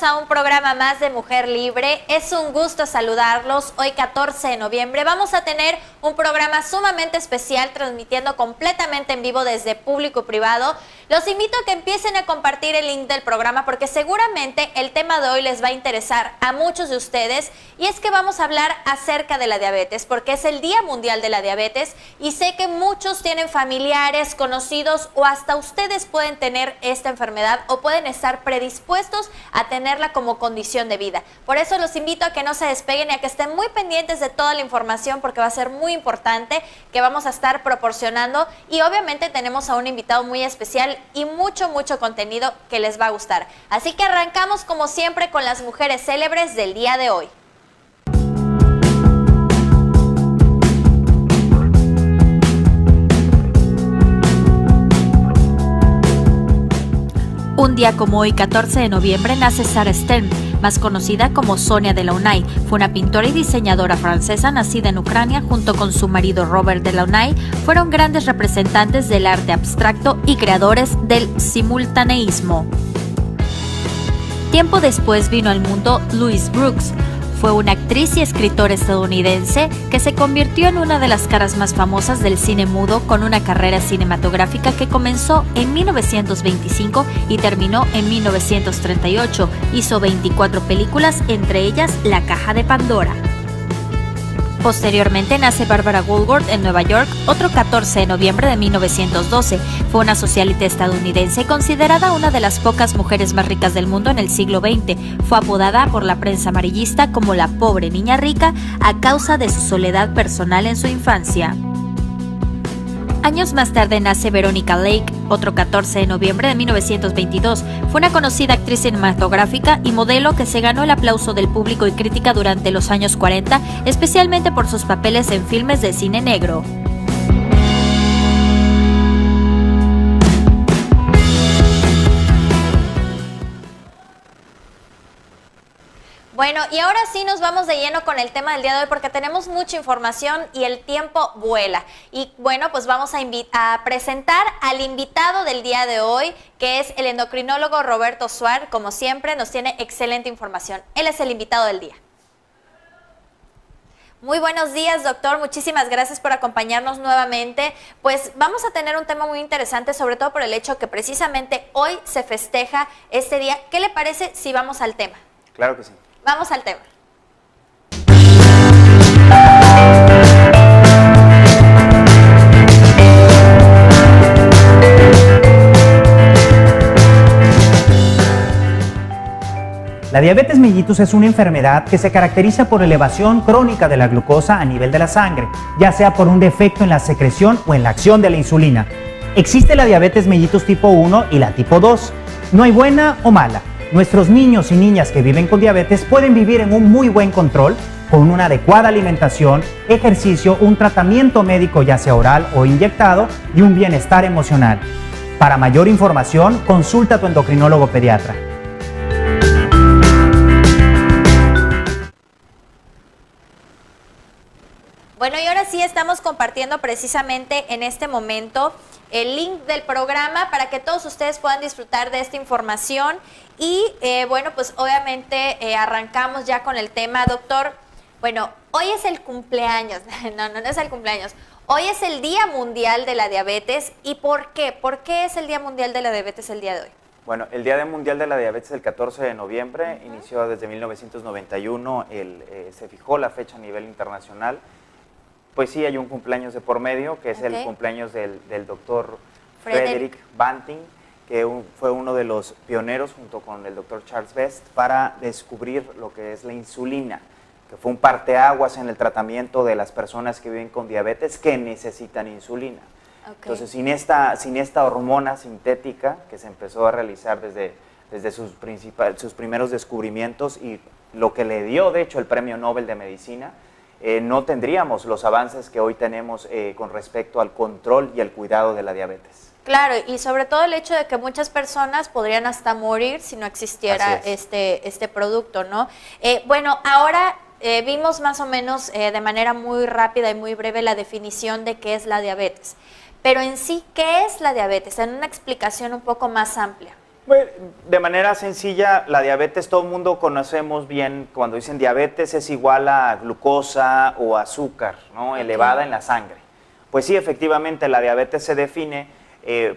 a un programa más de Mujer Libre. Es un gusto saludarlos. Hoy 14 de noviembre vamos a tener un programa sumamente especial transmitiendo completamente en vivo desde público y privado. Los invito a que empiecen a compartir el link del programa porque seguramente el tema de hoy les va a interesar a muchos de ustedes, y es que vamos a hablar acerca de la diabetes porque es el Día Mundial de la Diabetes y sé que muchos tienen familiares, conocidos o hasta ustedes pueden tener esta enfermedad o pueden estar predispuestos a tenerla como condición de vida. Por eso los invito a que no se despeguen y a que estén muy pendientes de toda la información porque va a ser muy importante que vamos a estar proporcionando, y obviamente tenemos a un invitado muy especial y mucho contenido que les va a gustar. Así que arrancamos como siempre con las mujeres célebres del día de hoy. Un día como hoy, 14 de noviembre, nace Sarah Stern, más conocida como Sonia Delaunay. Fue una pintora y diseñadora francesa nacida en Ucrania. Junto con su marido Robert Delaunay, fueron grandes representantes del arte abstracto y creadores del simultaneísmo. Tiempo después vino al mundo Louise Brooks. Fue una actriz y escritora estadounidense que se convirtió en una de las caras más famosas del cine mudo, con una carrera cinematográfica que comenzó en 1925 y terminó en 1938. Hizo 24 películas, entre ellas La Caja de Pandora. Posteriormente nace Barbara Woodward en Nueva York, otro 14 de noviembre de 1912. Fue una socialite estadounidense considerada una de las pocas mujeres más ricas del mundo en el siglo XX. Fue apodada por la prensa amarillista como la pobre niña rica a causa de su soledad personal en su infancia. Años más tarde nace Veronica Lake, otro 14 de noviembre de 1922. Fue una conocida actriz cinematográfica y modelo que se ganó el aplauso del público y crítica durante los años 40, especialmente por sus papeles en filmes de cine negro. Bueno, y ahora sí nos vamos de lleno con el tema del día de hoy porque tenemos mucha información y el tiempo vuela. Y bueno, pues vamos a presentar al invitado del día de hoy, que es el endocrinólogo Roberto Suar. Como siempre, nos tiene excelente información. Él es el invitado del día. Muy buenos días, doctor. Muchísimas gracias por acompañarnos nuevamente. Pues vamos a tener un tema muy interesante, sobre todo por el hecho que precisamente hoy se festeja este día. ¿Qué le parece si vamos al tema? Claro que sí. Vamos al tema. La diabetes mellitus es una enfermedad que se caracteriza por elevación crónica de la glucosa a nivel de la sangre, ya sea por un defecto en la secreción o en la acción de la insulina. Existe la diabetes mellitus tipo 1 y la tipo 2. No hay buena o mala. Nuestros niños y niñas que viven con diabetes pueden vivir en un muy buen control con una adecuada alimentación, ejercicio, un tratamiento médico ya sea oral o inyectado y un bienestar emocional. Para mayor información, consulta a tu endocrinólogo pediatra. Bueno, y ahora sí estamos compartiendo precisamente en este momento el link del programa para que todos ustedes puedan disfrutar de esta información. Y bueno, pues obviamente arrancamos ya con el tema, doctor. Bueno, hoy es el cumpleaños, no es el cumpleaños, hoy es el Día Mundial de la Diabetes. ¿Y por qué? ¿Por qué es el Día Mundial de la Diabetes el día de hoy? Bueno, el Día Mundial de la Diabetes el 14 de noviembre, inició desde 1991, se fijó la fecha a nivel internacional. Pues sí, hay un cumpleaños de por medio, que es el cumpleaños del doctor Frederick Banting, que fue uno de los pioneros, junto con el doctor Charles Best, para descubrir lo que es la insulina, que fue un parteaguas en el tratamiento de las personas que viven con diabetes que necesitan insulina. Entonces, sin esta hormona sintética que se empezó a realizar desde sus primeros descubrimientos y lo que le dio, de hecho, el Premio Nobel de Medicina, no tendríamos los avances que hoy tenemos con respecto al control y al cuidado de la diabetes. Claro, y sobre todo el hecho de que muchas personas podrían hasta morir si no existiera este producto, ¿no? Bueno, ahora vimos más o menos de manera muy rápida y muy breve la definición de qué es la diabetes. Pero en sí, ¿qué es la diabetes? En una explicación un poco más amplia. Bueno, de manera sencilla, la diabetes todo el mundo conocemos bien, cuando dicen diabetes es igual a glucosa o azúcar, ¿no? Elevada en la sangre. Pues sí, efectivamente la diabetes se define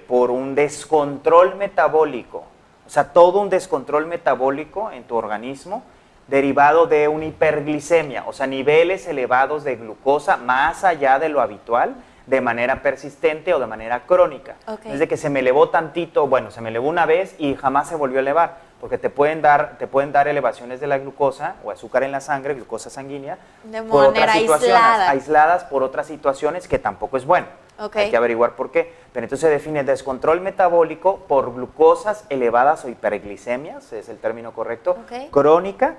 por un descontrol metabólico, o sea, todo un descontrol metabólico en tu organismo derivado de una hiperglicemia, o sea, niveles elevados de glucosa más allá de lo habitual, de manera persistente o de manera crónica. Es de que se me elevó tantito, bueno, se me elevó una vez y jamás se volvió a elevar, porque te pueden dar elevaciones de la glucosa o azúcar en la sangre, glucosa sanguínea, de por otras manera situaciones, aislada. aisladas por otras situaciones que tampoco es bueno. Hay que averiguar por qué. Pero entonces se define descontrol metabólico por glucosas elevadas o hiperglicemias, es el término correcto, crónica,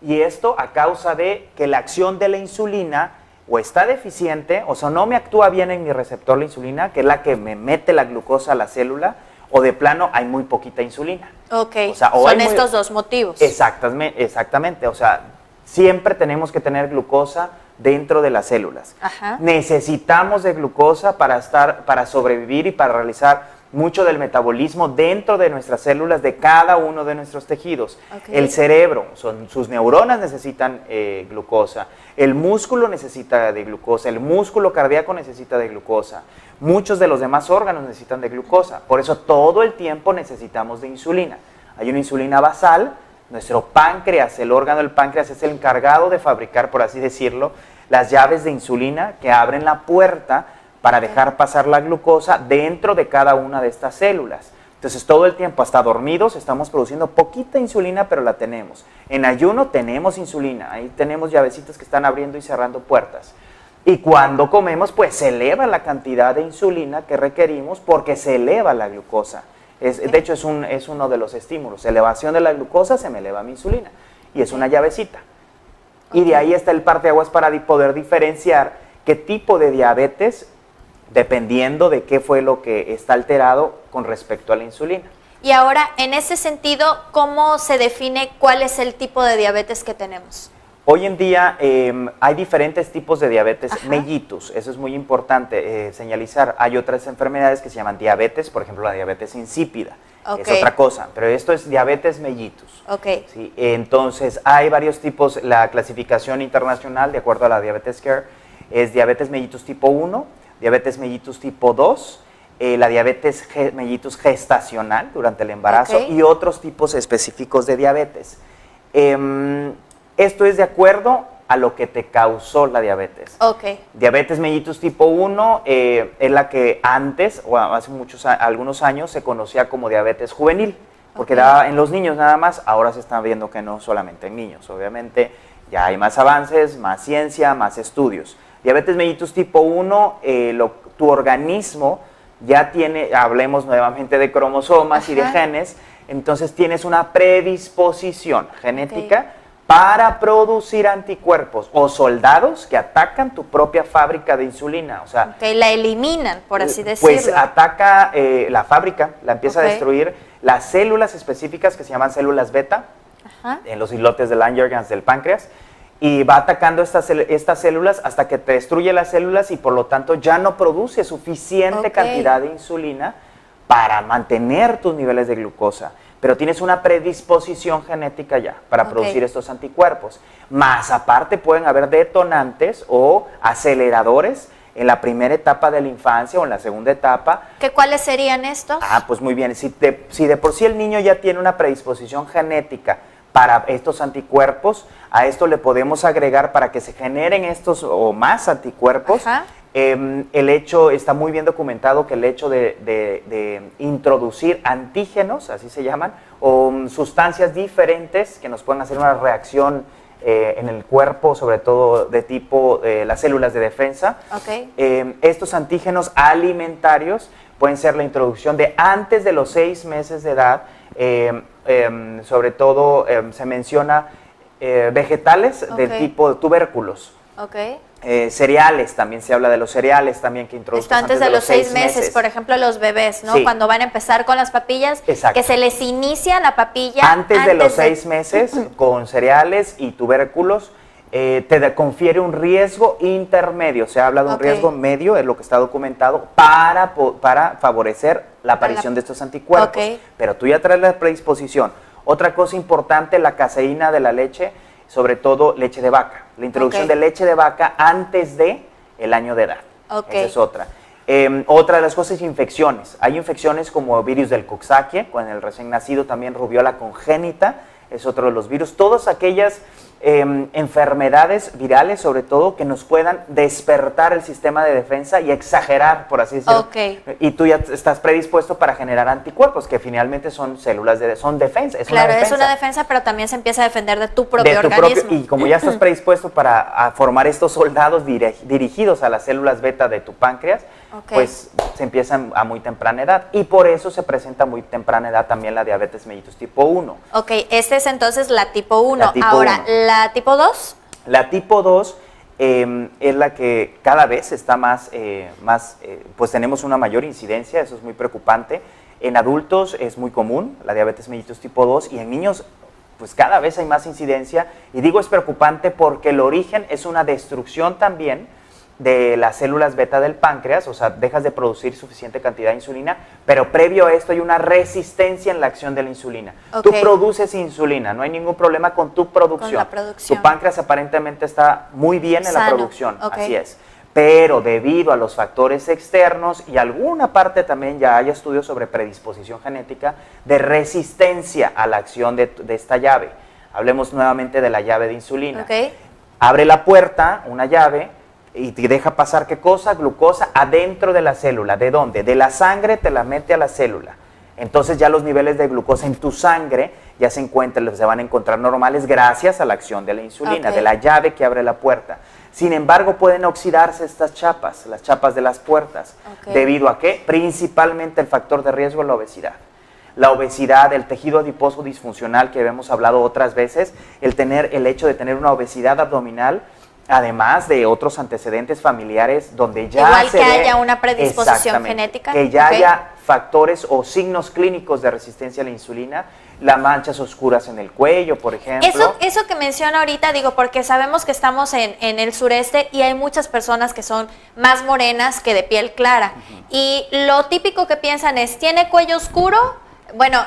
y esto a causa de que la acción de la insulina o está deficiente, o sea, no me actúa bien en mi receptor la insulina, que es la que me mete la glucosa a la célula, o de plano hay muy poquita insulina. O sea, son estos dos motivos. Exactamente, o sea, siempre tenemos que tener glucosa dentro de las células. Necesitamos de glucosa para sobrevivir y para realizar mucho del metabolismo dentro de nuestras células, de cada uno de nuestros tejidos. El cerebro, sus neuronas necesitan glucosa, el músculo necesita de glucosa, el músculo cardíaco necesita de glucosa, muchos de los demás órganos necesitan de glucosa, por eso todo el tiempo necesitamos de insulina. Hay una insulina basal, nuestro páncreas, el órgano del páncreas es el encargado de fabricar, por así decirlo, las llaves de insulina que abren la puerta para dejar pasar la glucosa dentro de cada una de estas células. Entonces todo el tiempo, hasta dormidos, estamos produciendo poquita insulina, pero la tenemos. En ayuno tenemos insulina, ahí tenemos llavecitas que están abriendo y cerrando puertas. Y cuando comemos, pues se eleva la cantidad de insulina que requerimos porque se eleva la glucosa. De hecho, es uno de los estímulos. Elevación de la glucosa, se me eleva mi insulina. Y es una llavecita. Y de ahí está el parteaguas para poder diferenciar qué tipo de diabetes, dependiendo de qué fue lo que está alterado con respecto a la insulina. Y ahora, en ese sentido, ¿cómo se define cuál es el tipo de diabetes que tenemos? Hoy en día hay diferentes tipos de diabetes mellitus, eso es muy importante señalizar. Hay otras enfermedades que se llaman diabetes, por ejemplo la diabetes insípida, es otra cosa, pero esto es diabetes mellitus. ¿Sí? Entonces hay varios tipos, la clasificación internacional de acuerdo a la Diabetes Care es diabetes mellitus tipo 1, diabetes mellitus tipo 2, la diabetes mellitus gestacional durante el embarazo y otros tipos específicos de diabetes. Esto es de acuerdo a lo que te causó la diabetes. Diabetes mellitus tipo 1 es la que antes, o hace algunos años, se conocía como diabetes juvenil, porque daba en los niños nada más, ahora se está viendo que no solamente en niños. Obviamente ya hay más avances, más ciencia, más estudios. Diabetes mellitus tipo 1, tu organismo ya tiene, hablemos nuevamente de cromosomas y de genes, entonces tienes una predisposición genética para producir anticuerpos o soldados que atacan tu propia fábrica de insulina. O sea, la eliminan, por así decirlo. Pues ataca la fábrica, la empieza a destruir las células específicas que se llaman células beta, en los islotes de Langerhans del páncreas, y va atacando estas células hasta que te destruye las células y por lo tanto ya no produce suficiente cantidad de insulina para mantener tus niveles de glucosa. Pero tienes una predisposición genética ya para producir estos anticuerpos. Más aparte pueden haber detonantes o aceleradores en la primera etapa de la infancia o en la segunda etapa. ¿Cuáles serían estos? Pues muy bien, si de por sí el niño ya tiene una predisposición genética para estos anticuerpos, a esto le podemos agregar para que se generen estos o más anticuerpos. El hecho, está muy bien documentado que el hecho de introducir antígenos, así se llaman, o sustancias diferentes que nos pueden hacer una reacción en el cuerpo, sobre todo de tipo las células de defensa. Estos antígenos alimentarios pueden ser la introducción de antes de los 6 meses de edad, sobre todo se menciona vegetales del tipo tubérculos. Cereales, también se habla de los cereales también que introducen. Esto antes de los 6 meses, por ejemplo los bebés, ¿no? Cuando van a empezar con las papillas, que se les inicia la papilla. Antes de los 6 meses con cereales y tubérculos, confiere un riesgo intermedio. Se habla de un riesgo medio, es lo que está documentado, para favorecer la aparición de estos anticuerpos. Pero tú ya traes la predisposición. Otra cosa importante, la caseína de la leche, sobre todo leche de vaca. La introducción de leche de vaca antes de el año de edad. Esa es otra. Otra de las cosas es infecciones. Hay infecciones como virus del Coxsackie, con el recién nacido, también rubiola congénita, es otro de los virus. Todas aquellas enfermedades virales, sobre todo, que nos puedan despertar el sistema de defensa y exagerar, por así decirlo. Y tú ya estás predispuesto para generar anticuerpos, que finalmente son células son defensa. Es una defensa, pero también se empieza a defender de tu propio organismo. Y como ya estás predispuesto para formar estos soldados dirigidos a las células beta de tu páncreas, pues se empiezan a muy temprana edad. Y por eso se presenta a muy temprana edad también la diabetes mellitus tipo 1. Esta es entonces la tipo 1. Ahora, ¿la tipo 2? La tipo 2 es la que cada vez está pues tenemos una mayor incidencia, eso es muy preocupante. En adultos es muy común la diabetes mellitus tipo 2 y en niños pues cada vez hay más incidencia. Y digo es preocupante porque el origen es una destrucción también de las células beta del páncreas, o sea, dejas de producir suficiente cantidad de insulina, pero previo a esto hay una resistencia en la acción de la insulina. Tú produces insulina, no hay ningún problema con tu producción. Con la producción. Tu páncreas aparentemente está muy bien en la producción, así es. Pero debido a los factores externos y alguna parte también ya hay estudios sobre predisposición genética de resistencia a la acción de esta llave. Hablemos nuevamente de la llave de insulina. Abre la puerta, una llave, y te deja pasar, ¿qué cosa? Glucosa adentro de la célula. ¿De dónde? De la sangre te la mete a la célula. Entonces ya los niveles de glucosa en tu sangre ya se van a encontrar normales gracias a la acción de la insulina, de la llave que abre la puerta. Sin embargo, pueden oxidarse estas chapas, las chapas de las puertas. ¿Debido a qué? Principalmente el factor de riesgo es la obesidad. La obesidad, el tejido adiposo disfuncional que hemos hablado otras veces, el hecho de tener una obesidad abdominal, además de otros antecedentes familiares donde ya igual que haya una predisposición genética, que ya haya factores o signos clínicos de resistencia a la insulina, las manchas oscuras en el cuello, por ejemplo. Eso que menciona ahorita, digo, porque sabemos que estamos en el sureste y hay muchas personas que son más morenas que de piel clara. Y lo típico que piensan es, ¿tiene cuello oscuro? Bueno,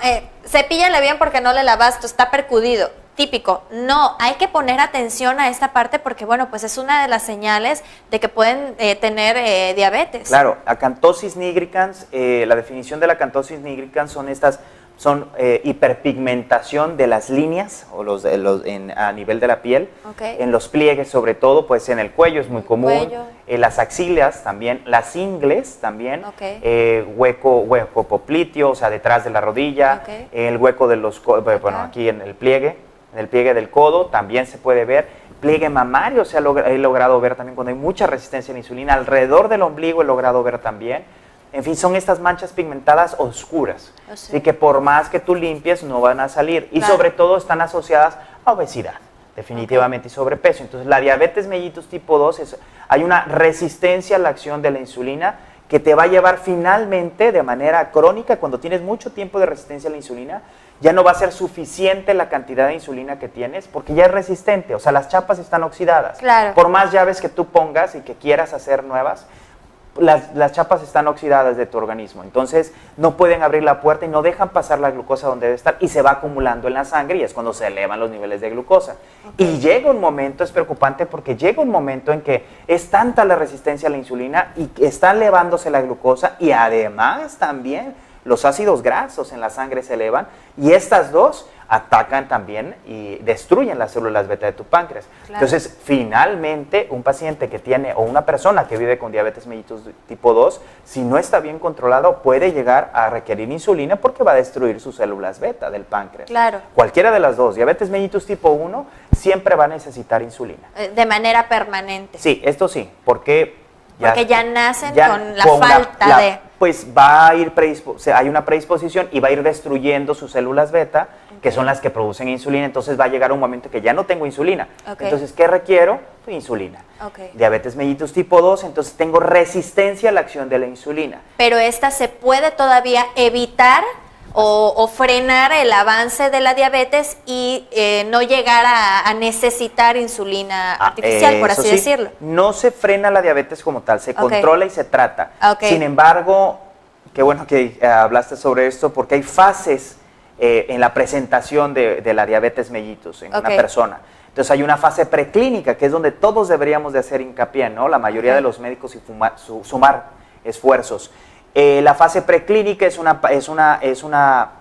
cepíllale bien porque no le lavaste, está percudido. Típico. No, hay que poner atención a esta parte porque, bueno, pues es una de las señales de que pueden tener diabetes. Claro, acantosis nigricans, la definición de la acantosis nigricans son hiperpigmentación de las líneas o a nivel de la piel, en los pliegues sobre todo, pues en el cuello es muy común, las axilas también, las ingles también, hueco popliteo, o sea, detrás de la rodilla, el hueco de los, bueno, aquí en el pliegue del codo también se puede ver, pliegue mamario he logrado ver también cuando hay mucha resistencia a la insulina, alrededor del ombligo he logrado ver también. En fin, son estas manchas pigmentadas oscuras, así que por más que tú limpies no van a salir y sobre todo están asociadas a obesidad, definitivamente, y sobrepeso. Entonces la diabetes mellitus tipo 2 hay una resistencia a la acción de la insulina que te va a llevar finalmente de manera crónica, cuando tienes mucho tiempo de resistencia a la insulina, ya no va a ser suficiente la cantidad de insulina que tienes porque ya es resistente, o sea, las chapas están oxidadas. Por más llaves que tú pongas y que quieras hacer nuevas, las chapas están oxidadas de tu organismo, entonces no pueden abrir la puerta y no dejan pasar la glucosa donde debe estar y se va acumulando en la sangre y es cuando se elevan los niveles de glucosa. Y llega un momento, es preocupante porque llega un momento en que es tanta la resistencia a la insulina y está elevándose la glucosa y además también los ácidos grasos en la sangre se elevan y estas dos atacan también y destruyen las células beta de tu páncreas. Entonces, finalmente, un paciente que tiene, o una persona que vive con diabetes mellitus tipo 2, si no está bien controlado, puede llegar a requerir insulina porque va a destruir sus células beta del páncreas. Cualquiera de las dos, diabetes mellitus tipo 1, siempre va a necesitar insulina. De manera permanente. Sí, esto sí, porque ya nacen con la falta de... Pues va a ir, hay una predisposición y va a ir destruyendo sus células beta, que son las que producen insulina, entonces va a llegar un momento que ya no tengo insulina. Entonces, ¿qué requiero? Pues insulina. Diabetes mellitus tipo 2, entonces tengo resistencia a la acción de la insulina. Pero esta se puede todavía evitar o frenar el avance de la diabetes y no llegar a necesitar insulina artificial, por así decirlo. No se frena la diabetes como tal, se controla y se trata. Okay. Sin embargo, qué bueno que hablaste sobre esto, porque hay fases en la presentación de la diabetes mellitus en una persona. Entonces hay una fase preclínica, que es donde todos deberíamos de hacer hincapié, ¿no? La mayoría de los médicos y sumar esfuerzos. La fase preclínica es una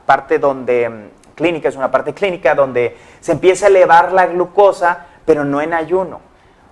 parte donde, clínica donde se empieza a elevar la glucosa, pero no en ayuno.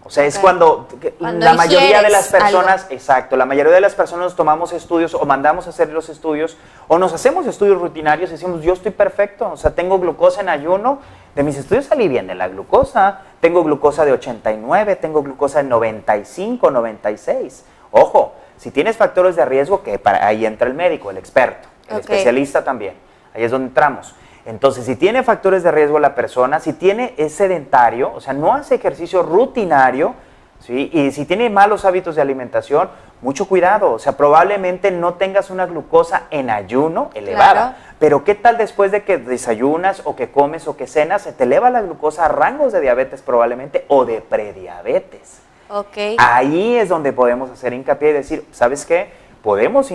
O sea, es cuando la mayoría de las personas, la mayoría de las personas tomamos estudios o mandamos a hacer los estudios o nos hacemos estudios rutinarios y decimos, yo estoy perfecto, o sea, tengo glucosa en ayuno, de mis estudios salí bien de la glucosa, tengo glucosa de 89, tengo glucosa de 95, 96. Ojo, si tienes factores de riesgo, ahí entra el médico, el experto, el especialista también, ahí es donde entramos. Entonces, si tiene factores de riesgo la persona, si es sedentario, o sea, no hace ejercicio rutinario, ¿sí? Y si tiene malos hábitos de alimentación, mucho cuidado, o sea, probablemente no tengas una glucosa en ayuno elevada, pero ¿qué tal después de que desayunas o que comes o que cenas, se te eleva la glucosa a rangos de diabetes probablemente o de prediabetes? Ahí es donde podemos hacer hincapié y decir, ¿sabes qué? Podemos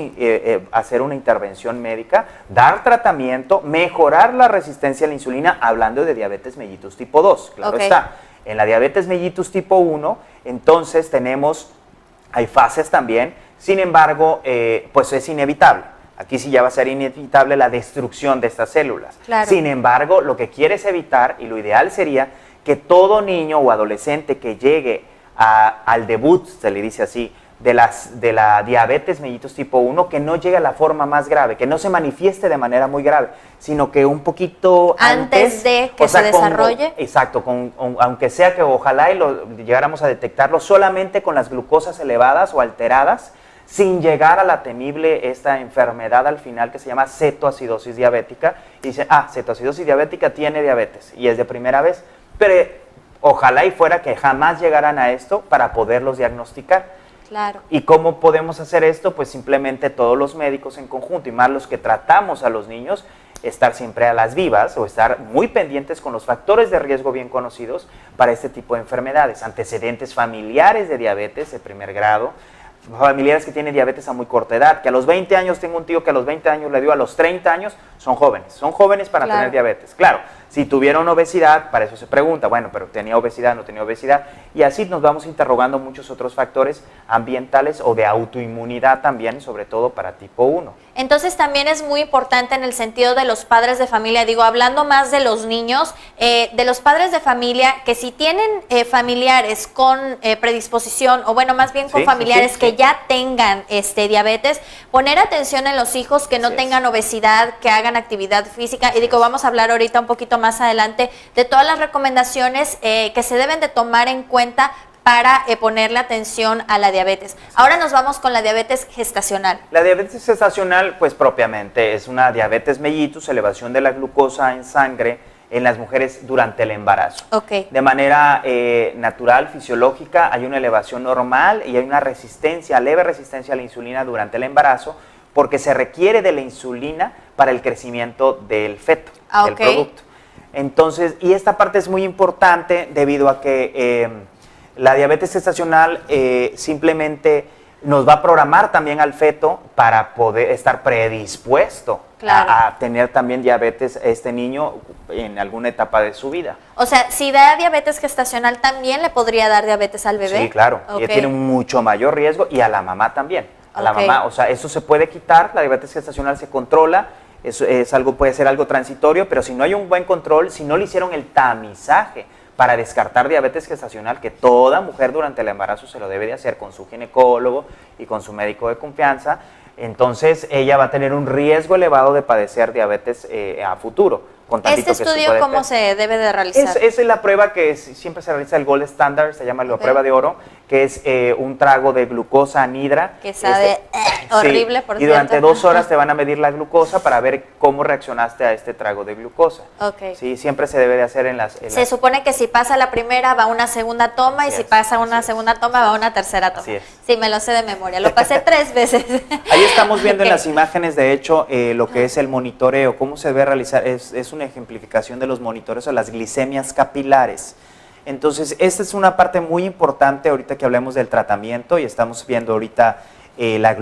hacer una intervención médica, dar tratamiento, mejorar la resistencia a la insulina, hablando de diabetes mellitus tipo 2, claro está. En la diabetes mellitus tipo 1, entonces hay fases también, sin embargo, pues es inevitable. Aquí sí ya va a ser inevitable la destrucción de estas células. Sin embargo, lo que quieres evitar, y lo ideal sería que todo niño o adolescente que llegue al debut, se le dice así, de la diabetes mellitus tipo 1, que no llegue a la forma más grave, que no se manifieste de manera muy grave, sino que un poquito antes de que se desarrolle. Aunque sea que ojalá llegáramos a detectarlo solamente con las glucosas elevadas o alteradas, sin llegar a la temible esta enfermedad al final que se llama cetoacidosis diabética, y dice, cetoacidosis diabética tiene diabetes, y es de primera vez, pero ojalá y fuera que jamás llegaran a esto para poderlos diagnosticar. ¿Y cómo podemos hacer esto? Pues simplemente todos los médicos en conjunto, y más los que tratamos a los niños, estar siempre a las vivas o estar muy pendientes con los factores de riesgo bien conocidos para este tipo de enfermedades, antecedentes familiares de diabetes de primer grado, familiares que tienen diabetes a muy corta edad, que a los 20 años, tengo un tío que a los 20 años le dio, a los 30 años, son jóvenes para tener diabetes. Claro, si tuvieron obesidad, para eso se pregunta, bueno, pero tenía obesidad, no tenía obesidad, y así nos vamos interrogando muchos otros factores ambientales o de autoinmunidad también, sobre todo para tipo 1. Entonces también es muy importante en el sentido de los padres de familia, digo, hablando más de los niños, de los padres de familia, que si tienen familiares con predisposición, o bueno, más bien con familiares que ya tengan diabetes, poner atención en los hijos que no tengan obesidad, que hagan actividad física, y digo, vamos a hablar ahorita un poquito más adelante de todas las recomendaciones que se deben de tomar en cuenta para ponerle atención a la diabetes. Ahora nos vamos con la diabetes gestacional. La diabetes gestacional, pues propiamente, es una diabetes mellitus, elevación de la glucosa en sangre en las mujeres durante el embarazo. De manera natural, fisiológica, hay una elevación normal y hay una leve resistencia a la insulina durante el embarazo, porque se requiere de la insulina para el crecimiento del feto, del producto. Entonces, y esta parte es muy importante debido a que la diabetes gestacional simplemente nos va a programar también al feto para poder estar predispuesto a tener también diabetes este niño en alguna etapa de su vida. O sea, si da diabetes gestacional, ¿también le podría dar diabetes al bebé? Sí, claro. Y tiene un mucho mayor riesgo, y a la mamá también. A la mamá, o sea, eso se puede quitar, la diabetes gestacional se controla, puede ser algo transitorio, pero si no hay un buen control, si no le hicieron el tamizaje para descartar diabetes gestacional, que toda mujer durante el embarazo se lo debe de hacer con su ginecólogo y con su médico de confianza, entonces ella va a tener un riesgo elevado de padecer diabetes a futuro. con tantito ¿Este que se estudio puede cómo se debe de realizar? Es la prueba que siempre se realiza, el gold standard, se llama la prueba de oro, que es un trago de glucosa anhidra. Que sabe horrible, por y cierto. durante 2 horas te van a medir la glucosa para ver cómo reaccionaste a este trago de glucosa. Okay. Sí, siempre se debe de hacer en las... Se supone que si pasa la primera va una segunda toma y si pasa una segunda toma va una tercera toma. Así es. Sí, me lo sé de memoria, lo pasé 3 veces. Ahí estamos viendo en las imágenes, de hecho, lo que es el monitoreo, cómo se debe realizar, es una ejemplificación de los monitoreos a las glicemias capilares. Entonces, esta es una parte muy importante ahorita que hablemos del tratamiento y estamos viendo ahorita la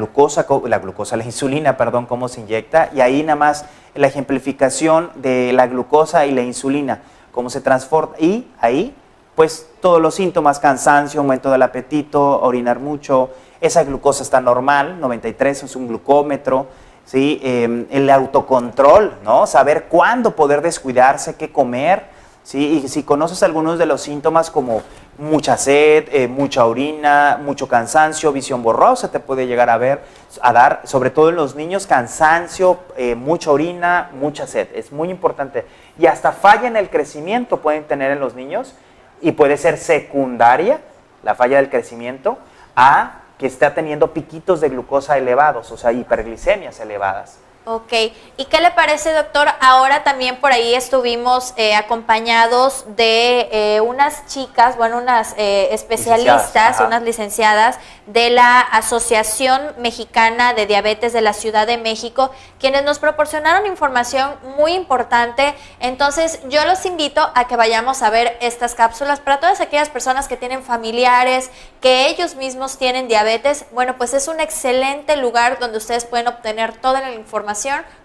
insulina, perdón, cómo se inyecta, y ahí nada más la ejemplificación de la glucosa y la insulina, cómo se transforma, y ahí pues todos los síntomas, cansancio, aumento del apetito, orinar mucho, esa glucosa está normal, 93 es un glucómetro, ¿sí? El autocontrol, ¿no? Saber cuándo poder descuidarse, qué comer, ¿sí? Y si conoces algunos de los síntomas como mucha sed, mucha orina, mucho cansancio, visión borrosa te puede llegar a dar, sobre todo en los niños, cansancio, mucha orina, mucha sed, es muy importante. Y hasta falla en el crecimiento pueden tener en los niños y puede ser secundaria, la falla del crecimiento, a que está teniendo piquitos de glucosa elevados, o sea, hiperglicemias elevadas. Ok, ¿y qué le parece, doctor? Ahora también por ahí estuvimos acompañados de unas chicas, bueno, unas especialistas, unas licenciadas de la Asociación Mexicana de Diabetes de la Ciudad de México, quienes nos proporcionaron información muy importante. Entonces, yo los invito a que vayamos a ver estas cápsulas para todas aquellas personas que tienen familiares, que ellos mismos tienen diabetes. Bueno, pues es un excelente lugar donde ustedes pueden obtener toda la información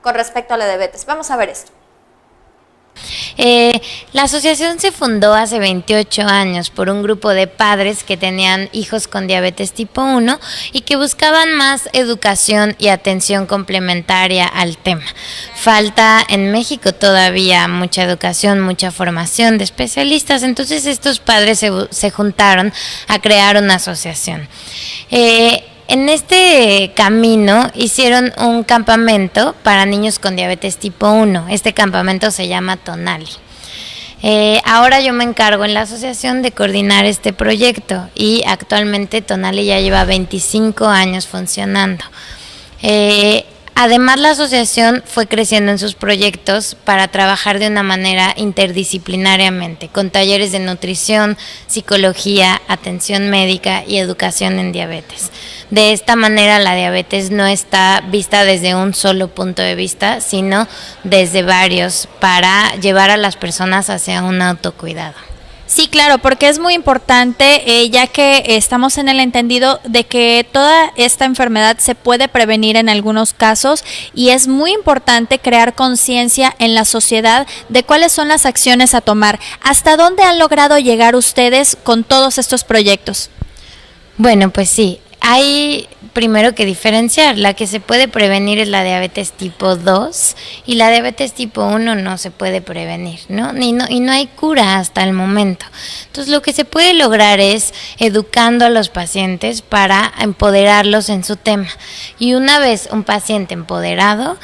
con respecto a la diabetes. Vamos a ver esto. La asociación se fundó hace 28 años por un grupo de padres que tenían hijos con diabetes tipo 1 y que buscaban más educación y atención complementaria al tema. Falta en México todavía mucha educación, mucha formación de especialistas, entonces estos padres se juntaron a crear una asociación. En este camino hicieron un campamento para niños con diabetes tipo 1. Este campamento se llama Tonali. Ahora yo me encargo en la asociación de coordinar este proyecto y actualmente Tonali ya lleva 25 años funcionando. Además, la asociación fue creciendo en sus proyectos para trabajar de una manera interdisciplinariamente, con talleres de nutrición, psicología, atención médica y educación en diabetes. De esta manera, la diabetes no está vista desde un solo punto de vista, sino desde varios, para llevar a las personas hacia un autocuidado. Sí, claro, porque es muy importante, ya que estamos en el entendido de que toda esta enfermedad se puede prevenir en algunos casos y es muy importante crear conciencia en la sociedad de cuáles son las acciones a tomar. ¿Hasta dónde han logrado llegar ustedes con todos estos proyectos? Bueno, pues sí. Hay primero que diferenciar, la que se puede prevenir es la diabetes tipo 2 y la diabetes tipo 1 no se puede prevenir, ¿no? Y no hay cura hasta el momento. Entonces lo que se puede lograr es educando a los pacientes para empoderarlos en su tema. Y una vez un paciente empoderado,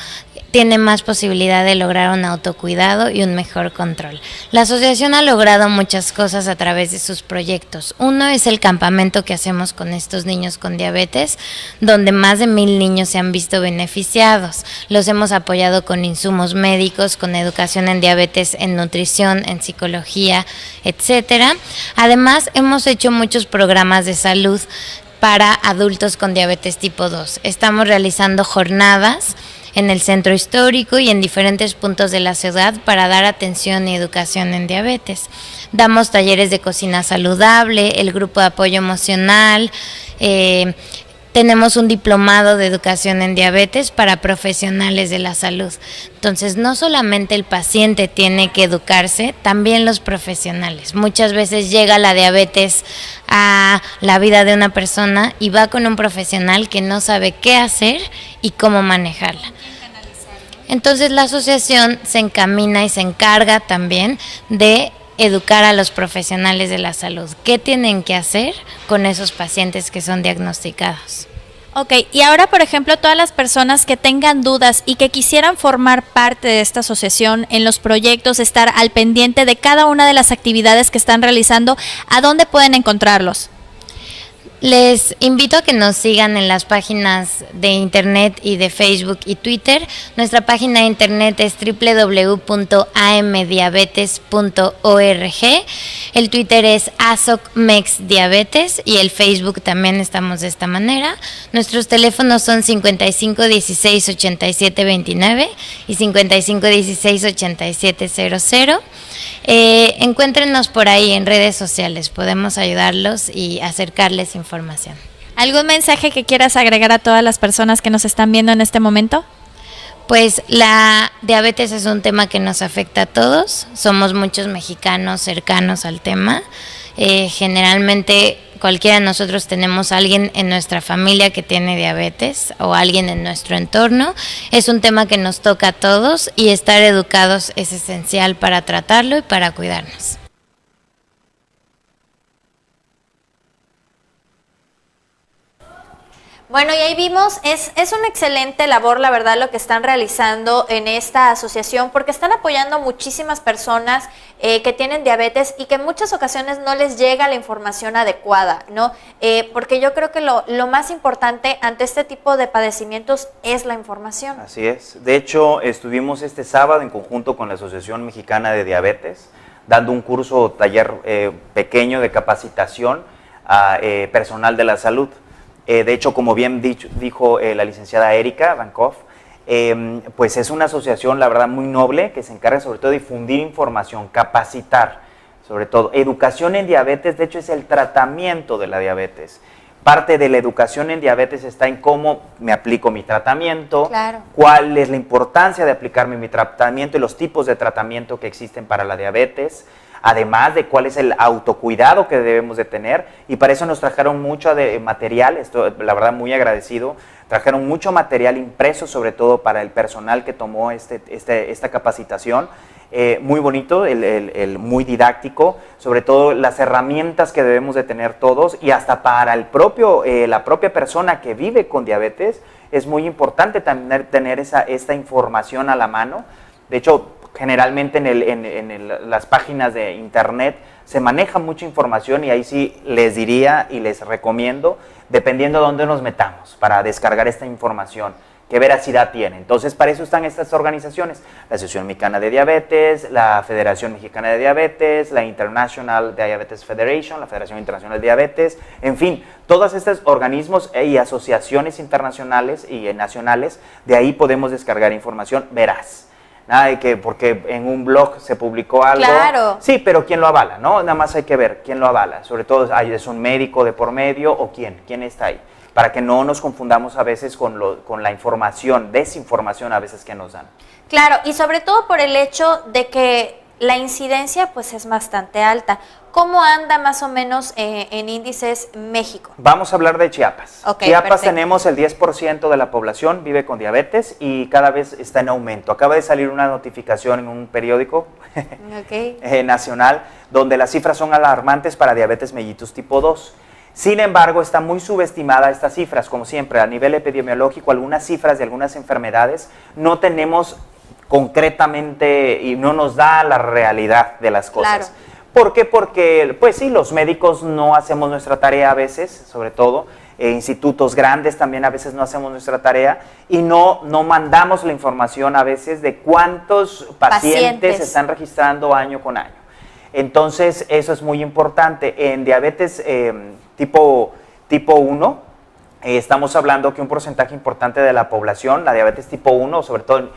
tiene más posibilidad de lograr un autocuidado y un mejor control. La asociación ha logrado muchas cosas a través de sus proyectos. Uno es el campamento que hacemos con estos niños con diabetes, donde más de 1,000 niños se han visto beneficiados. Los hemos apoyado con insumos médicos, con educación en diabetes, en nutrición, en psicología, etcétera. Además, hemos hecho muchos programas de salud para adultos con diabetes tipo 2. Estamos realizando jornadas en el centro histórico y en diferentes puntos de la ciudad para dar atención y educación en diabetes. Damos talleres de cocina saludable, el grupo de apoyo emocional, tenemos un diplomado de educación en diabetes para profesionales de la salud. Entonces, no solamente el paciente tiene que educarse, también los profesionales. Muchas veces llega la diabetes a la vida de una persona y va con un profesional que no sabe qué hacer y cómo manejarla. Entonces, la asociación se encamina y se encarga también de educar a los profesionales de la salud. ¿Qué tienen que hacer con esos pacientes que son diagnosticados? Ok, y ahora, por ejemplo, todas las personas que tengan dudas y que quisieran formar parte de esta asociación en los proyectos, estar al pendiente de cada una de las actividades que están realizando, ¿a dónde pueden encontrarlos? Les invito a que nos sigan en las páginas de internet y de Facebook y Twitter. Nuestra página de internet es www.amdiabetes.org. El Twitter es ASOCMEXDiabetes y el Facebook también estamos de esta manera. Nuestros teléfonos son 55 16 87 29 y 55 16 87 00. Encuéntrenos por ahí en redes sociales, podemos ayudarlos y acercarles información. ¿Algún mensaje que quieras agregar a todas las personas que nos están viendo en este momento? Pues la diabetes es un tema que nos afecta a todos, somos muchos mexicanos cercanos al tema. Generalmente cualquiera de nosotros tenemos a alguien en nuestra familia que tiene diabetes o alguien en nuestro entorno. Es un tema que nos toca a todos y estar educados es esencial para tratarlo y para cuidarnos. Bueno, y ahí vimos, es una excelente labor, la verdad, lo que están realizando en esta asociación, porque están apoyando a muchísimas personas que tienen diabetes y que en muchas ocasiones no les llega la información adecuada, ¿no? Porque yo creo que lo más importante ante este tipo de padecimientos es la información. Así es. De hecho, estuvimos este sábado en conjunto con la Asociación Mexicana de Diabetes, dando un curso, taller pequeño de capacitación a personal de la salud. De hecho, como bien dijo la licenciada Erika Bankov, pues es una asociación, la verdad, muy noble, que se encarga sobre todo de difundir información, capacitar, sobre todo. Educación en diabetes, de hecho, es el tratamiento de la diabetes. Parte de la educación en diabetes está en cómo me aplico mi tratamiento, claro, cuál es la importancia de aplicarme mi tratamiento y los tipos de tratamiento que existen para la diabetes, además de cuál es el autocuidado que debemos de tener, y para eso nos trajeron mucho de material, estoy la verdad muy agradecido, trajeron mucho material impreso, sobre todo para el personal que tomó esta capacitación, muy bonito, muy didáctico, sobre todo las herramientas que debemos de tener todos, y hasta para la propia persona que vive con diabetes, es muy importante tener esta información a la mano. De hecho, generalmente en las páginas de internet se maneja mucha información, y ahí sí les diría y les recomiendo, dependiendo de dónde nos metamos, para descargar esta información, qué veracidad tiene. Entonces, para eso están estas organizaciones: la Asociación Mexicana de Diabetes, la Federación Mexicana de Diabetes, la International Diabetes Federation, la Federación Internacional de Diabetes, en fin, todos estos organismos y asociaciones internacionales y nacionales. De ahí podemos descargar información veraz. Nada de que porque en un blog se publicó algo. Claro. Sí, pero ¿quién lo avala? ¿No? Nada más hay que ver quién lo avala. Sobre todo, ¿es un médico de por medio o quién está ahí? Para que no nos confundamos a veces con la información, desinformación a veces que nos dan. Claro, y sobre todo por el hecho de que la incidencia pues es bastante alta. ¿Cómo anda más o menos en índices México? Vamos a hablar de Chiapas. Okay, Chiapas perfecto. Tenemos el 10% de la población vive con diabetes y cada vez está en aumento. Acaba de salir una notificación en un periódico nacional donde las cifras son alarmantes para diabetes mellitus tipo 2. Sin embargo, está muy subestimada estas cifras, como siempre, a nivel epidemiológico, algunas cifras de algunas enfermedades no tenemos concretamente y no nos da la realidad de las cosas. Claro. ¿Por qué? Porque, pues sí, los médicos no hacemos nuestra tarea a veces, sobre todo, institutos grandes también a veces no hacemos nuestra tarea y no mandamos la información a veces de cuántos pacientes se están registrando año con año. Entonces, eso es muy importante. En diabetes tipo 1, estamos hablando que un porcentaje importante de la población, la diabetes tipo 1, sobre todo,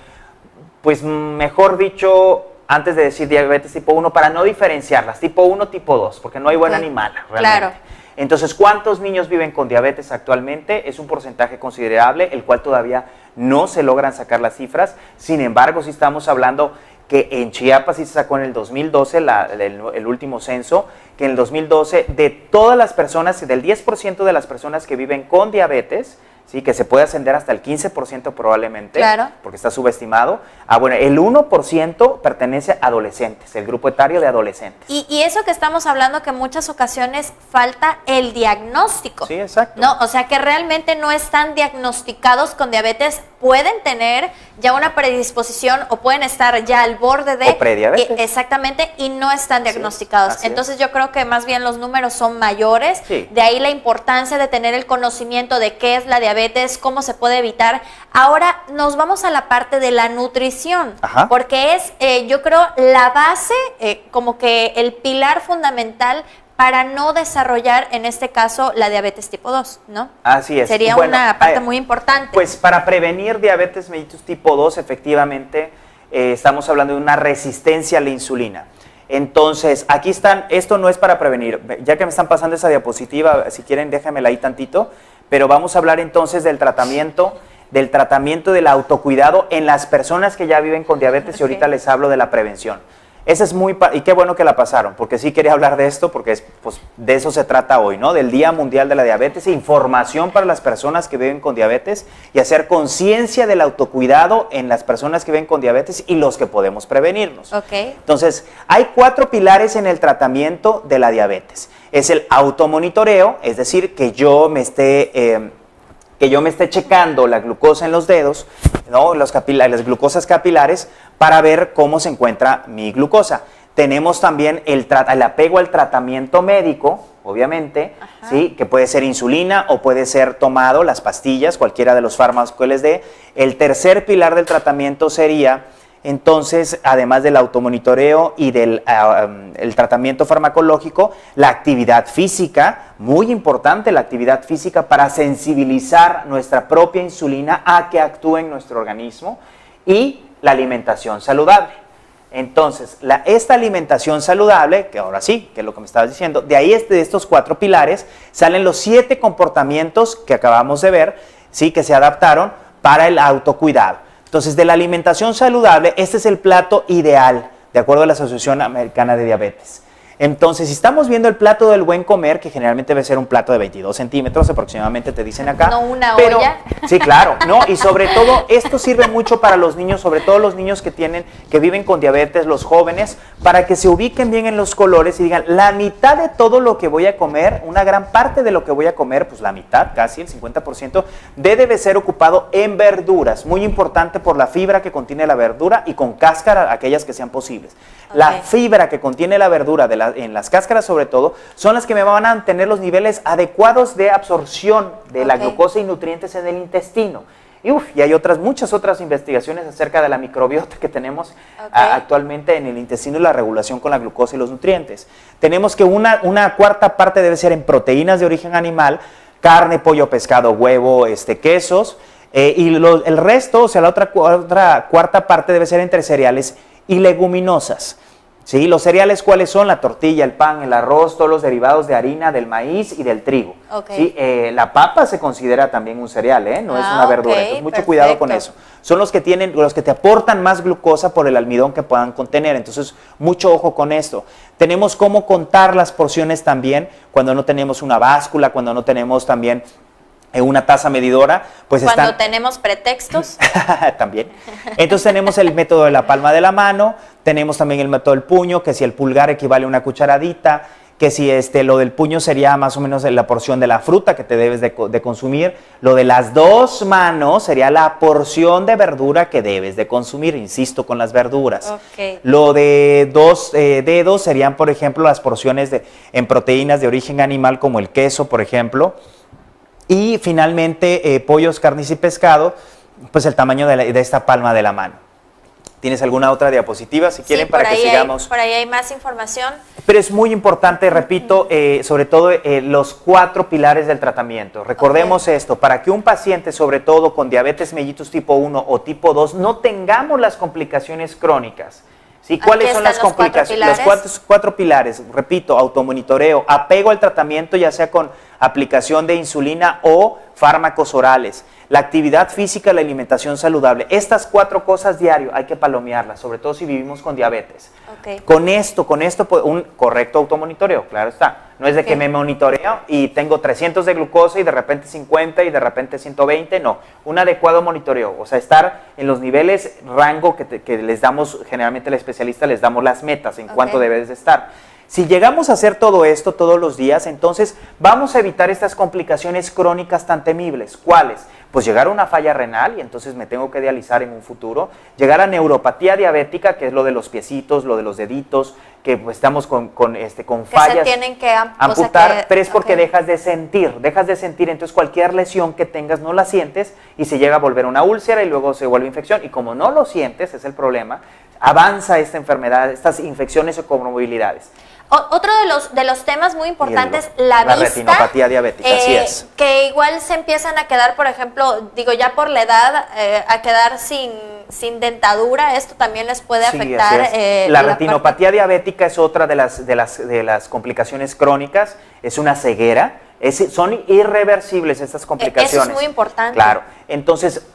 pues mejor dicho, antes de decir diabetes tipo 1, para no diferenciarlas, tipo 1, tipo 2, porque no hay buena ni mala, realmente. Claro. Entonces, ¿cuántos niños viven con diabetes actualmente? Es un porcentaje considerable, el cual todavía no se logran sacar las cifras. Sin embargo, sí estamos hablando que en Chiapas sí se sacó en el 2012 el último censo, que en el 2012 de todas las personas, del 10% de las personas que viven con diabetes, Sí, que se puede ascender hasta el 15% probablemente, claro, porque está subestimado. Bueno, el 1% pertenece a adolescentes, el grupo etario de adolescentes. Y eso que estamos hablando, que en muchas ocasiones falta el diagnóstico. Sí, exacto. ¿No? O sea, que realmente no están diagnosticados con diabetes, pueden tener ya una predisposición o pueden estar ya al borde de... O prediabetes. Exactamente, y no están diagnosticados. Sí, entonces yo creo que más bien los números son mayores, sí. De ahí la importancia de tener el conocimiento de qué es la diabetes, cómo se puede evitar. Ahora nos vamos a la parte de la nutrición, Ajá. porque es, yo creo, la base, como que el pilar fundamental para no desarrollar, en este caso, la diabetes tipo 2, ¿no? Así es. Sería una parte muy importante. Pues para prevenir diabetes mellitus tipo 2, efectivamente, estamos hablando de una resistencia a la insulina. Entonces, aquí están, esto no es para prevenir, ya que me están pasando esa diapositiva, si quieren déjenmela ahí tantito, pero vamos a hablar entonces del tratamiento del autocuidado en las personas que ya viven con diabetes, okay. Y ahorita les hablo de la prevención. Esa es y qué bueno que la pasaron, porque sí quería hablar de esto, porque pues, de eso se trata hoy, ¿no? Del Día Mundial de la Diabetes, información para las personas que viven con diabetes y hacer conciencia del autocuidado en las personas que viven con diabetes y los que podemos prevenirnos. Okay. Entonces, hay 4 pilares en el tratamiento de la diabetes. Es el automonitoreo, es decir, que yo me esté checando la glucosa en los dedos, ¿no? Las glucosas capilares, para ver cómo se encuentra mi glucosa. Tenemos también el apego al tratamiento médico, obviamente, ¿sí? Que puede ser insulina o puede ser tomado, las pastillas, cualquiera de los fármacos que les dé. El tercer pilar del tratamiento sería, entonces, además del automonitoreo y del el tratamiento farmacológico, la actividad física, muy importante la actividad física para sensibilizar nuestra propia insulina a que actúe en nuestro organismo, y la alimentación saludable. Entonces, esta alimentación saludable, que ahora sí, que es lo que me estabas diciendo, de ahí de estos 4 pilares salen los 7 comportamientos que acabamos de ver, ¿sí? Que se adaptaron para el autocuidado. Entonces, de la alimentación saludable, este es el plato ideal, de acuerdo a la Asociación Americana de Diabetes. Entonces, si estamos viendo el plato del buen comer, que generalmente debe ser un plato de 22 centímetros aproximadamente, te dicen acá. No una olla. Sí, claro, ¿no? Y sobre todo, esto sirve mucho para los niños, sobre todo los niños que viven con diabetes, los jóvenes, para que se ubiquen bien en los colores y digan, la mitad de todo lo que voy a comer, una gran parte de lo que voy a comer, pues la mitad, casi el 50%, debe ser ocupado en verduras. Muy importante por la fibra que contiene la verdura y con cáscara, aquellas que sean posibles. Okay. La fibra que contiene la verdura en las cáscaras, sobre todo, son las que me van a mantener los niveles adecuados de absorción de la glucosa y nutrientes en el intestino. Y hay muchas otras investigaciones acerca de la microbiota que tenemos actualmente en el intestino y la regulación con la glucosa y los nutrientes. Tenemos que una cuarta parte debe ser en proteínas de origen animal, carne, pollo, pescado, huevo, quesos, y el resto, o sea, la otra cuarta parte debe ser entre cereales y leguminosas. ¿Sí? Los cereales, ¿cuáles son? La tortilla, el pan, el arroz, todos los derivados de harina, del maíz y del trigo. Okay. ¿Sí? La papa se considera también un cereal, no es una verdura. Entonces, mucho cuidado con eso. Son los que te aportan más glucosa por el almidón que puedan contener. Entonces, mucho ojo con esto. Tenemos cómo contar las porciones también cuando no tenemos una báscula, cuando no tenemos también una taza medidora, pues cuando tenemos pretextos. También. Entonces tenemos el método de la palma de la mano, tenemos también el método del puño, que si el pulgar equivale a una cucharadita, que si lo del puño sería más o menos la porción de la fruta que te debes de consumir, lo de las 2 manos sería la porción de verdura que debes de consumir, insisto, con las verduras. Okay. Lo de 2 dedos serían, por ejemplo, las porciones en proteínas de origen animal, como el queso, por ejemplo. Y finalmente, pollos, carnes y pescado, pues el tamaño de esta palma de la mano. ¿Tienes alguna otra diapositiva, si quieren, para que sigamos? Por ahí hay más información. Pero es muy importante, repito, sobre todo los 4 pilares del tratamiento. Recordemos esto, para que un paciente, sobre todo con diabetes mellitus tipo 1 o tipo 2, no tengamos las complicaciones crónicas. ¿Sí? ¿Cuáles son las complicaciones? Los 4 pilares, repito, automonitoreo, apego al tratamiento, ya sea con aplicación de insulina o fármacos orales. La actividad física, la alimentación saludable. Estas 4 cosas diario hay que palomearlas, sobre todo si vivimos con diabetes. Okay. Con esto, un correcto automonitoreo, claro está. No es de que me monitoreo y tengo 300 de glucosa y de repente 50 y de repente 120, no. Un adecuado monitoreo, o sea, estar en los niveles rango que les damos, generalmente el especialista les damos las metas en cuánto debes de estar. Si llegamos a hacer todo esto todos los días, entonces vamos a evitar estas complicaciones crónicas tan temibles. ¿Cuáles? Pues llegar a una falla renal y entonces me tengo que dializar en un futuro. Llegar a neuropatía diabética, que es lo de los piecitos, lo de los deditos, que pues estamos con fallas. Que se tienen que amputar, pero es porque dejas de sentir. Entonces cualquier lesión que tengas no la sientes y se llega a volver una úlcera y luego se vuelve infección. Y como no lo sientes, es el problema, avanza esta enfermedad, estas infecciones o comorbilidades. Otro de los temas muy importantes, la vista, retinopatía diabética, así es. Que igual se empiezan a quedar, por ejemplo, ya por la edad, a quedar sin dentadura. Esto también les puede afectar. La retinopatía diabética es otra de las complicaciones crónicas, es una ceguera. Son irreversibles estas complicaciones. Eso es muy importante. Claro. Entonces,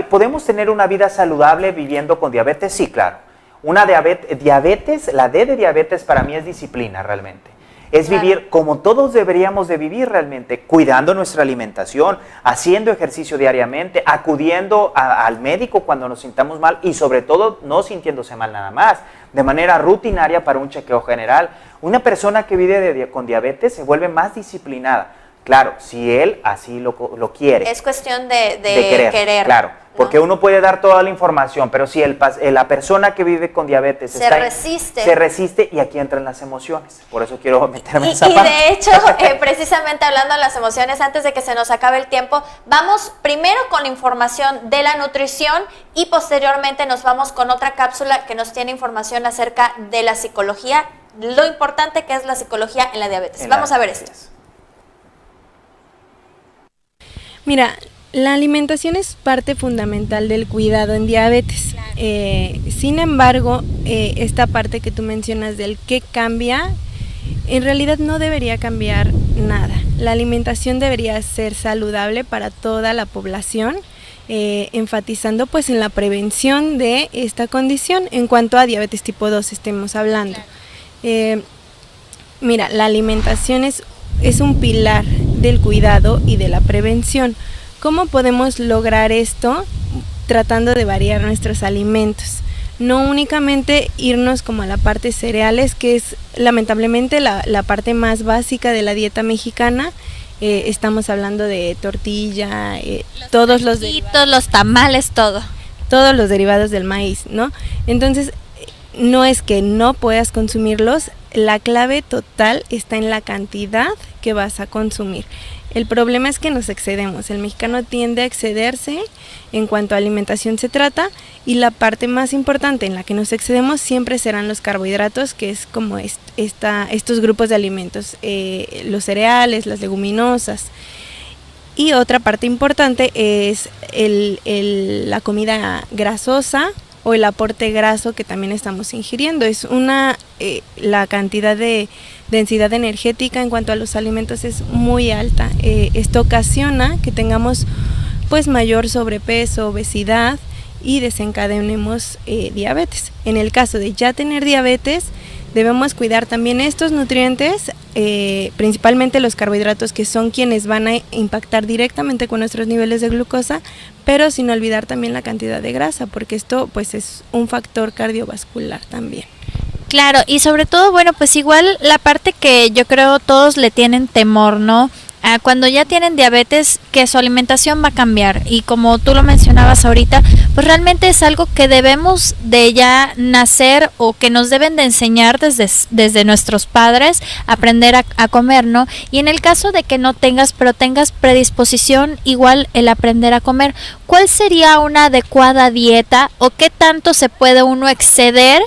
¿podemos tener una vida saludable viviendo con diabetes? Sí, claro. La D de diabetes para mí es disciplina realmente. Es vivir como todos deberíamos de vivir realmente, cuidando nuestra alimentación, haciendo ejercicio diariamente, acudiendo al médico cuando nos sintamos mal y sobre todo no sintiéndose mal nada más, de manera rutinaria para un chequeo general. Una persona que vive con diabetes se vuelve más disciplinada. Claro, si él así lo quiere. Es cuestión de querer. Claro, porque ¿no? Uno puede dar toda la información, pero si la persona que vive con diabetes se resiste y aquí entran las emociones. Por eso quiero meterme en esa parte. Y de hecho, precisamente hablando de las emociones, antes de que se nos acabe el tiempo, vamos primero con información de la nutrición y posteriormente nos vamos con otra cápsula que nos tiene información acerca de la psicología, lo importante que es la psicología en la diabetes. Vamos a ver esto. Mira, la alimentación es parte fundamental del cuidado en diabetes. Sin embargo, esta parte que tú mencionas del qué cambia, en realidad no debería cambiar nada. La alimentación debería ser saludable para toda la población, enfatizando pues en la prevención de esta condición en cuanto a diabetes tipo 2 estemos hablando. Mira, la alimentación es un pilar del cuidado y de la prevención. ¿Cómo podemos lograr esto? Tratando de variar nuestros alimentos. No únicamente irnos como a la parte cereales, que es lamentablemente la parte más básica de la dieta mexicana. Estamos hablando de tortilla, todos los derivados, los tamales, todos los derivados del maíz, ¿no? Entonces, no es que no puedas consumirlos, la clave total está en la cantidad que vas a consumir. El problema es que nos excedemos, el mexicano tiende a excederse en cuanto a alimentación se trata y la parte más importante en la que nos excedemos siempre serán los carbohidratos, que es como estos grupos de alimentos, los cereales, las leguminosas. Y otra parte importante es la comida grasosa o el aporte graso que también estamos ingiriendo. Es la cantidad de densidad energética en cuanto a los alimentos es muy alta. Esto ocasiona que tengamos pues mayor sobrepeso, obesidad y desencadenemos diabetes. En el caso de ya tener diabetes, debemos cuidar también estos nutrientes, principalmente los carbohidratos, que son quienes van a impactar directamente con nuestros niveles de glucosa, pero sin olvidar también la cantidad de grasa, porque esto pues es un factor cardiovascular también. Claro, y sobre todo, bueno, pues igual la parte que yo creo todos le tienen temor, ¿no? Cuando ya tienen diabetes, que su alimentación va a cambiar, y como tú lo mencionabas ahorita, pues realmente es algo que debemos de ya nacer o que nos deben de enseñar desde nuestros padres, aprender a comer, ¿no? Y en el caso de que no tengas, pero tengas predisposición, igual el aprender a comer, ¿cuál sería una adecuada dieta o qué tanto se puede uno exceder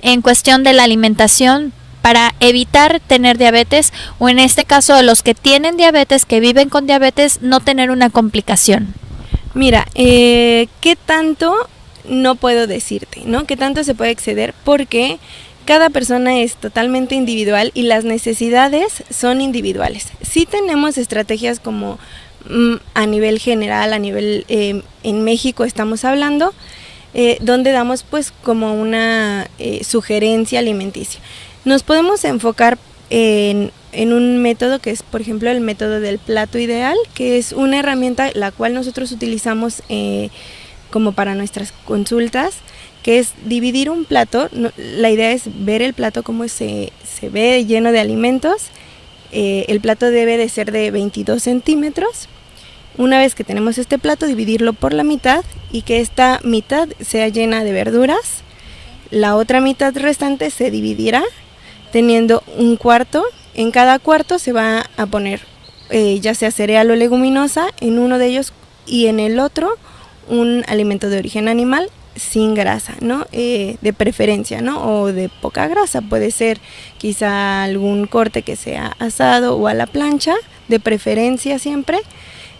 en cuestión de la alimentación para evitar tener diabetes, o en este caso de los que tienen diabetes, que viven con diabetes, no tener una complicación? Mira, ¿qué tanto? No puedo decirte, ¿no? ¿Qué tanto se puede exceder? Porque cada persona es totalmente individual y las necesidades son individuales. Sí tenemos estrategias como a nivel general, a nivel en México estamos hablando, donde damos pues como una sugerencia alimenticia. Nos podemos enfocar en un método que es, por ejemplo, el método del plato ideal, que es una herramienta la cual nosotros utilizamos como para nuestras consultas, que es dividir un plato. La idea es ver el plato como se ve lleno de alimentos. El plato debe de ser de 22 centímetros. Una vez que tenemos este plato, dividirlo por la mitad y que esta mitad sea llena de verduras. La otra mitad restante se dividirá teniendo un cuarto. En cada cuarto se va a poner ya sea cereal o leguminosa en uno de ellos, y en el otro un alimento de origen animal sin grasa, ¿no? De preferencia, ¿no? O de poca grasa, puede ser quizá algún corte que sea asado o a la plancha, de preferencia siempre.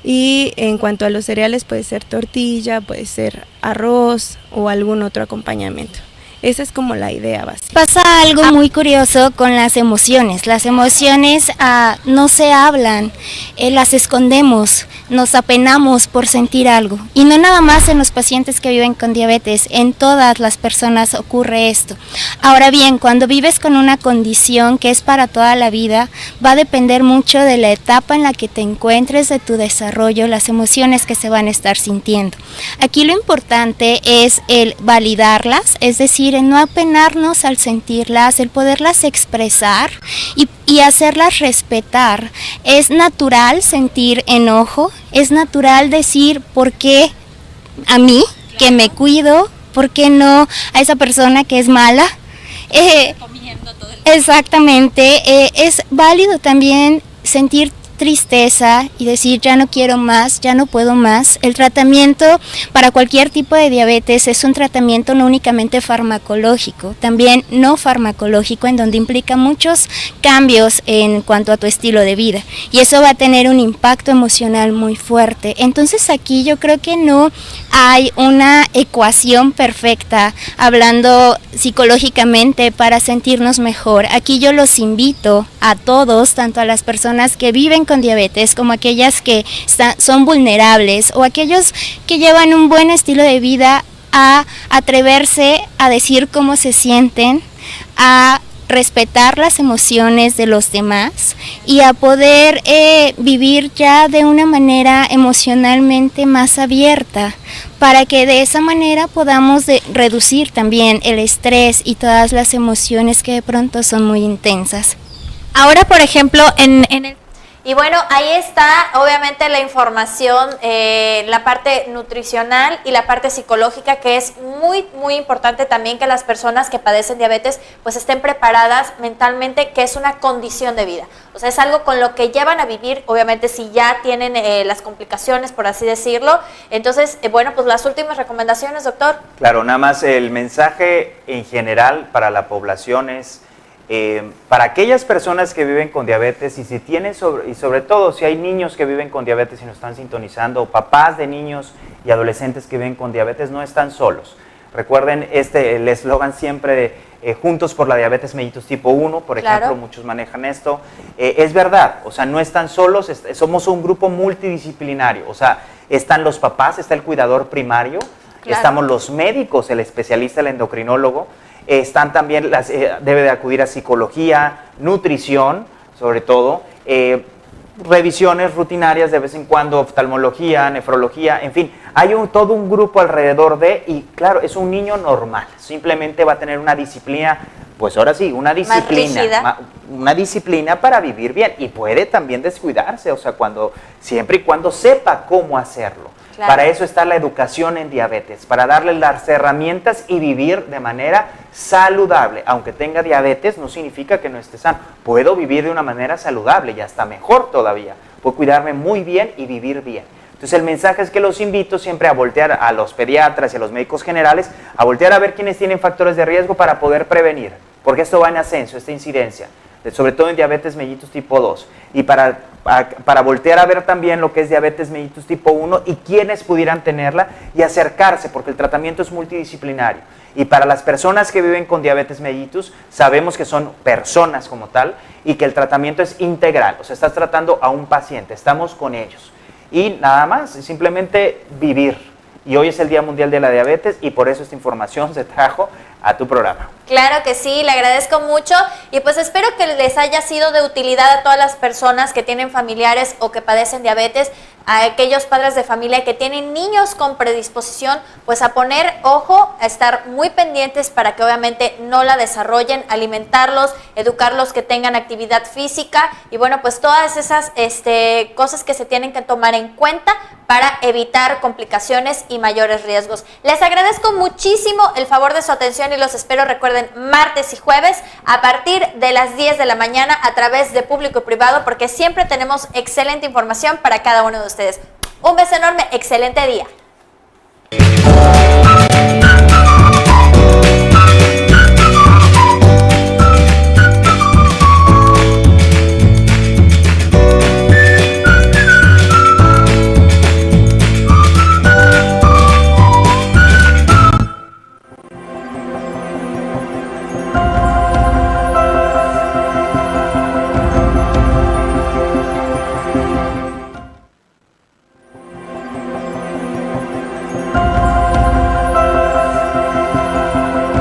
Y en cuanto a los cereales, puede ser tortilla, puede ser arroz o algún otro acompañamiento. Esa es como la idea básica. Pasa algo muy curioso con las emociones. Las emociones no se hablan, las escondemos, nos apenamos por sentir algo. Y no nada más en los pacientes que viven con diabetes, en todas las personas ocurre esto. Ahora bien, cuando vives con una condición que es para toda la vida, va a depender mucho de la etapa en la que te encuentres, de tu desarrollo, las emociones que se van a estar sintiendo. Aquí lo importante es el validarlas, es decir, el no apenarnos al sentirlas, el poderlas expresar y hacerlas respetar. Es natural sentir enojo, es natural decir por qué a mí, que me cuido, por qué no a esa persona que es mala. Exactamente, es válido también sentir tristeza y decir ya no quiero más, ya no puedo más. El tratamiento para cualquier tipo de diabetes es un tratamiento no únicamente farmacológico, también no farmacológico, en donde implica muchos cambios en cuanto a tu estilo de vida, y eso va a tener un impacto emocional muy fuerte. Entonces aquí yo creo que no hay una ecuación perfecta hablando psicológicamente para sentirnos mejor. Aquí yo los invito a todos, tanto a las personas que viven con diabetes como aquellas que son vulnerables o aquellos que llevan un buen estilo de vida, a atreverse a decir cómo se sienten, a respetar las emociones de los demás y a poder vivir ya de una manera emocionalmente más abierta, para que de esa manera podamos reducir también el estrés y todas las emociones que de pronto son muy intensas. Ahora, por ejemplo, en el... Y bueno, ahí está obviamente la información, la parte nutricional y la parte psicológica, que es muy, muy importante también que las personas que padecen diabetes pues estén preparadas mentalmente, que es una condición de vida. O sea, es algo con lo que llevan a vivir, obviamente si ya tienen las complicaciones, por así decirlo. Entonces, bueno, pues las últimas recomendaciones, doctor. Claro, nada más el mensaje en general para la población es... para aquellas personas que viven con diabetes y si tienen sobre todo si hay niños que viven con diabetes y nos están sintonizando, o papás de niños y adolescentes que viven con diabetes, no están solos. Recuerden el eslogan siempre de Juntos por la Diabetes Mellitus Tipo 1, por ejemplo, muchos manejan esto. Es verdad, o sea, no están solos, somos un grupo multidisciplinario, o sea, están los papás, está el cuidador primario, estamos los médicos, el especialista, el endocrinólogo, están también, debe de acudir a psicología, nutrición, sobre todo, revisiones rutinarias de vez en cuando, oftalmología, nefrología, en fin, hay todo un grupo alrededor y claro, es un niño normal, simplemente va a tener una disciplina, pues ahora sí, una disciplina para vivir bien, y puede también descuidarse, o sea, siempre y cuando sepa cómo hacerlo. Claro. Para eso está la educación en diabetes, para darle las herramientas y vivir de manera saludable. Aunque tenga diabetes, no significa que no esté sano. Puedo vivir de una manera saludable y hasta mejor todavía. Puedo cuidarme muy bien y vivir bien. Entonces el mensaje es que los invito siempre a voltear a los pediatras y a los médicos generales, a voltear a ver quiénes tienen factores de riesgo para poder prevenir, porque esto va en ascenso, esta incidencia. sobre todo en diabetes mellitus tipo 2, y para voltear a ver también lo que es diabetes mellitus tipo 1 y quiénes pudieran tenerla y acercarse, porque el tratamiento es multidisciplinario. Y para las personas que viven con diabetes mellitus, sabemos que son personas como tal y que el tratamiento es integral, o sea, estás tratando a un paciente, estamos con ellos. Y nada más, simplemente vivir. Y hoy es el Día Mundial de la Diabetes y por eso esta información se trajo a tu programa. Claro que sí, le agradezco mucho y pues espero que les haya sido de utilidad a todas las personas que tienen familiares o que padecen diabetes, a aquellos padres de familia que tienen niños con predisposición, pues a poner ojo, a estar muy pendientes para que obviamente no la desarrollen, alimentarlos, educarlos, que tengan actividad física y bueno, pues todas esas cosas que se tienen que tomar en cuenta para evitar complicaciones y mayores riesgos. Les agradezco muchísimo el favor de su atención y los espero, recuerden, martes y jueves a partir de las 10 de la mañana a través de Público y Privado, porque siempre tenemos excelente información para cada uno de ustedes. Un beso enorme, excelente día.